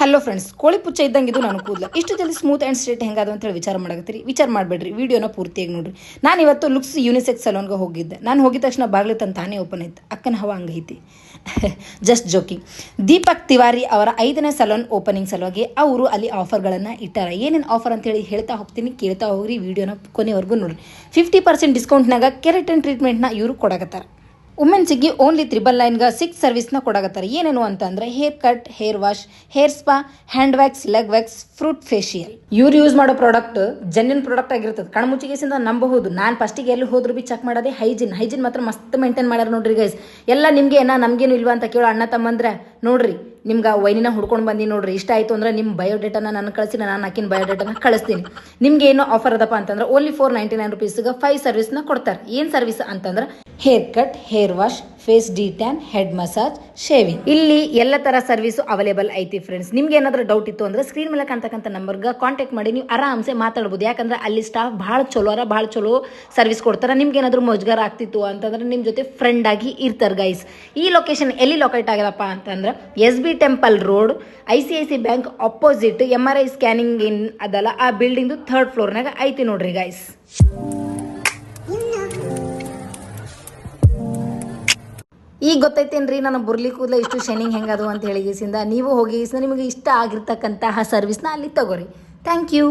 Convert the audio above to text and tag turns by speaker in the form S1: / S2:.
S1: Hello friends, ಕೋಳಿ ಪುಚ್ಚ ಇದ್ದಂಗೆ ಇದು ನಾನು ಕೂದಲ ಇಷ್ಟು ಜಲ್ದಿ ಸ್ಮೂತ್ ಆ್ಯಂಡ್ ಸ್ಟ್ರೇಟ್ ಹೆಂಗಾದು ಅಂತ ಹೇಳಿ ವಿಚಾರ ಮಾಡಕತ್ತೀರಿ. ವಿಚಾರ ಮಾಡಬೇಡ್ರಿ, ವಿಡಿಯೋನ ಪೂರ್ತಿಯಾಗಿ ನೋಡ್ರಿ. ನಾನು ಇವತ್ತು ಲುಕ್ಸ್ ಯೂನಿಸೆಕ್ಸ್ ಸಲೂನ್ಗೆ ಹೋಗಿದ್ದೆ. ನಾನು ಹೋಗಿದ ತಕ್ಷಣ ಬಾಗಿಲು ತಾನೇ ಓಪನ್ ಆಯ್ತು. ಅಕ್ಕನ ಹವಾ ಹಂಗೈತಿ. Just joking. ದೀಪಕ್ ತಿವಾರಿ ಅವರ 5ನೇ ಸಲೂನ್ ಓಪನಿಂಗ್ ಸಲುವಾಗಿ ಅವರು ಅಲ್ಲಿ ಆಫರ್ಗಳನ್ನು ಇಟ್ಟಾರ. ಏನೇನು ಆಫರ್ ಅಂತೇಳಿ ಹೇಳ್ತಾ ಹೋಗ್ತೀನಿ, ಕೇಳ್ತಾ ಹೋಗ್ರಿ. ವಿಡಿಯೋನ ಕೊನೆವರೆಗೂ ನೋಡ್ರಿ. 50% ಡಿಸ್ಕೌಂಟ್ನಾಗ ಕೆರಾಟಿನ್ ಟ್ರೀಟ್ಮೆಂಟ್ನ ಇವರು ಕೊಡಕತ್ತಾರ. ವುಮೆನ್ಸಿಗೆ ಓನ್ಲಿ 999ಗೆ 6 ಸರ್ವಿಸ್ನ ಕೊಡಾಕತ್ತಾರೆ. ಏನೇನು ಅಂತಂದ್ರೆ hair cut, hair wash, hair spa, hand wax, leg wax, fruit facial. ಇವ್ರು ಯೂಸ್ ಮಾಡೋ ಪ್ರಾಡಕ್ಟ್ ಜೆನ್ಯೂನ್ ಪ್ರಾಡಕ್ಟ್ ಆಗಿರ್ತದೆ. ಕಣ್ಮುಚ್ಚಿಗೆಸಿಂದ ನಂಬಬಹುದು. ನಾನು ಫಸ್ಟಿಗೆ ಎಲ್ಲಿ ಹೋದ್ರು ಬಿ ಚೆಕ್ ಮಾಡೋದೇ ಹೈಜಿನ್ ಮಾತ್ರ ಮಸ್ತ್ ಮೇಂಟೈನ್ ಮಾಡ್ಯಾರ ನೋಡ್ರಿ ಗೈಸ್. ಎಲ್ಲ ನಿಮ್ಗೆ ನಮ್ಗೇನು ಇಲ್ವಾ ಅಂತ ಕೇಳೋ ಅಣ್ಣ ತಮ್ಮಂದ್ರೆ ನೋಡ್ರಿ, ನಿಮ್ಗೆ ವೈನಿನ ಹುಡ್ಕೊಂಡು ಬಂದು ನೋಡ್ರಿ. ಇಷ್ಟ ಆಯಿತು ಅಂದ್ರೆ ನಿಮ್ಮ ಬಯೋಡೇಟಾನ ನಾನು ಕಳಿಸಿ, ನಾನು ಆಕಿನ ಬಯೋಡೇಟಾನ ಕಳಿಸ್ತೀನಿ. ನಿಮ್ಗೆ ಏನೋ ಆಫರ್ ಅದಪ್ಪ ಅಂತಂದ್ರೆ ಓನ್ಲಿ 499 ರುಪೀಸ್ಗೆ 5 ಸರ್ವಿಸ್ನ ಕೊಡ್ತಾರೆ. ಏನು ಸರ್ವಿಸ್ ಅಂತಂದ್ರೆ hair cut, hair wash, face detan, head massage, shaving. ಇಲ್ಲಿ ಎಲ್ಲ ತರ ಸರ್ವಿಸು ಅವೈಲೇಬಲ್ ಐತಿ ಫ್ರೆಂಡ್ಸ್. ನಿಮ್ಗೆ ಏನಾದರೂ ಡೌಟ್ ಇತ್ತು ಅಂದ್ರೆ ಸ್ಕ್ರೀನ್ ಮೇಲೆ ಕಾಣ್ತಕ್ಕಂಥ ನಂಬರ್ಗೆ ಕಾಂಟ್ಯಾಕ್ಟ್ ಮಾಡಿ ನೀವು ಆರಾಮ್ಸೆ ಮಾತಾಡ್ಬೋದು. ಯಾಕಂದ್ರೆ ಅಲ್ಲಿ ಸ್ಟಾಫ್ ಭಾಳ ಚಲೋ ಸರ್ವಿಸ್ ಕೊಡ್ತಾರೆ. ನಿಮ್ಗೆ ಏನಾದರೂ ಮುಜುಗರ ಆಗ್ತಿತ್ತು ಅಂತಂದ್ರೆ ನಿಮ್ಮ ಜೊತೆ ಫ್ರೆಂಡ್ ಆಗಿ ಇರ್ತಾರೆ ಗೈಸ್. ಈ ಲೊಕೇಶನ್ ಎಲ್ಲಿ ಲೊಕೇಟ್ ಆಗ್ಯದಪ್ಪ ಅಂತಂದ್ರೆ SB temple road, ICICI bank opposite MRI scanning in ಅದಲ್ಲ ಆ ಬಿಲ್ಡಿಂಗ್ 3rd ಫ್ಲೋರ್ನಾಗ ಐತಿ ನೋಡ್ರಿ ಗೈಸ್. ಈಗ ಗೊತ್ತೈತೇನ್ರಿ ನಾನು ಬುರ್ಲಿ ಕೂದಲ ಇಷ್ಟು ಶೈನಿಂಗ್ ಹೆಂಗದು ಅಂತ ಹೇಳಿ ನೀವು ಹೋಗಿ ನಿಮಗೆ ಇಷ್ಟ ಆಗಿರ್ತಕ್ಕಂತಹ ಸರ್ವಿಸ್ನ ಅಲ್ಲಿ ತಗೋರಿ. Thank you.